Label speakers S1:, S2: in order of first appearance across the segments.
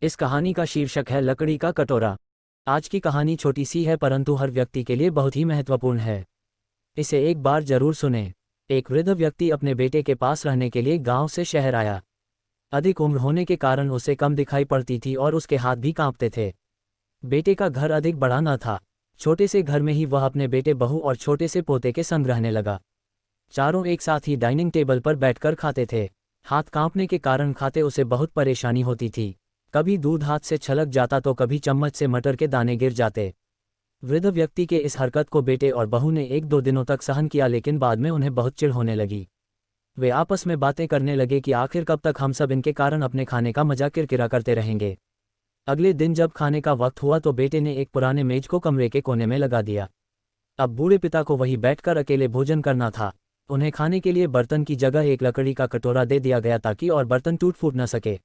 S1: इस कहानी का शीर्षक है लकड़ी का कटोरा। आज की कहानी छोटी सी है परंतु हर व्यक्ति के लिए बहुत ही महत्वपूर्ण है। इसे एक बार जरूर सुने। एक वृद्ध व्यक्ति अपने बेटे के पास रहने के लिए गांव से शहर आया। अधिक उम्र होने के कारण उसे कम दिखाई पड़ती थी और उसके हाथ भी कांपते थे। बेटे का घर अधिक बड़ा न था। छोटे से घर में ही वह अपने बेटे बहू और छोटे से पोते के संग रहने लगा। चारों एक साथ ही डाइनिंग टेबल पर बैठकर खाते थे। हाथ कांपने के कारण खाते उसे बहुत परेशानी होती थी। कभी दूध हाथ से छलक जाता तो कभी चम्मच से मटर के दाने गिर जाते। वृद्ध व्यक्ति के इस हरकत को बेटे और बहू ने 1-2 दिनों तक सहन किया, लेकिन बाद में उन्हें बहुत चिढ़ होने लगी। वे आपस में बातें करने लगे कि आखिर कब तक हम सब इनके कारण अपने खाने का मजा किरकिरा करते रहेंगे। अगले दिन जब खाने का वक्त हुआ तो बेटे ने एक पुराने मेज को कमरे के कोने में लगा दिया। अब बूढ़े पिता को वहीं बैठकर अकेले भोजन करना था। उन्हें खाने के लिए बर्तन की जगह एक लकड़ी का कटोरा दे दिया गया ताकि और बर्तन टूट फूट न सके।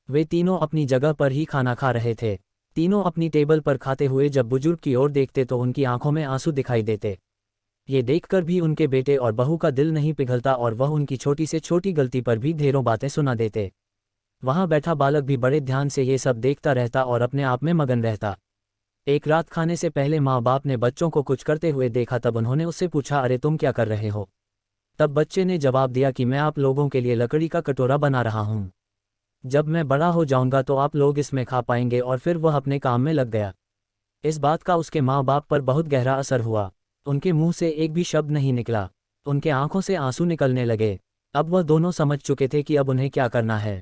S1: वे तीनों अपनी जगह पर ही खाना खा रहे थे। तीनों अपनी टेबल पर खाते हुए जब बुजुर्ग की ओर देखते तो उनकी आंखों में आंसू दिखाई देते। ये देखकर भी उनके बेटे और बहू का दिल नहीं पिघलता और वह उनकी छोटी से छोटी गलती पर भी ढेरों बातें सुना देते। वहां बैठा बालक भी बड़े ध्यान से ये सब देखता रहता और अपने आप में मगन रहता। एक रात खाने से पहले माँ बाप ने बच्चों को कुछ करते हुए देखा, तब उन्होंने उससे पूछा, अरे तुम क्या कर रहे हो? तब बच्चे ने जवाब दिया कि मैं आप लोगों के लिए लकड़ी का कटोरा बना रहा हूँ। जब मैं बड़ा हो जाऊंगा तो आप लोग इसमें खा पाएंगे। और फिर वह अपने काम में लग गया। इस बात का उसके माँ बाप पर बहुत गहरा असर हुआ। उनके मुंह से एक भी शब्द नहीं निकला। उनके आंखों से आंसू निकलने लगे। अब वह दोनों समझ चुके थे कि अब उन्हें क्या करना है।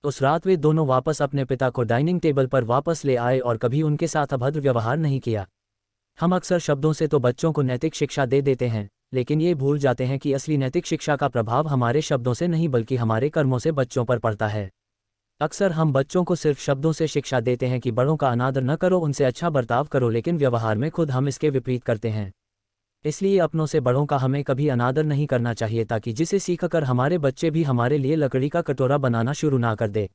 S1: उस रात वे दोनों वापस अपने पिता को डाइनिंग टेबल पर वापस ले आए और कभी उनके साथ अभद्र व्यवहार नहीं किया। हम अक्सर शब्दों से तो बच्चों को नैतिक शिक्षा दे देते हैं, लेकिन ये भूल जाते हैं कि असली नैतिक शिक्षा का प्रभाव हमारे शब्दों से नहीं बल्कि हमारे कर्मों से बच्चों पर पड़ता है। अक्सर हम बच्चों को सिर्फ शब्दों से शिक्षा देते हैं कि बड़ों का अनादर न करो, उनसे अच्छा बर्ताव करो, लेकिन व्यवहार में खुद हम इसके विपरीत करते हैं। इसलिए अपनों से बड़ों का हमें कभी अनादर नहीं करना चाहिए, ताकि जिसे सीखकर हमारे बच्चे भी हमारे लिए लकड़ी का कटोरा बनाना शुरू ना कर दे।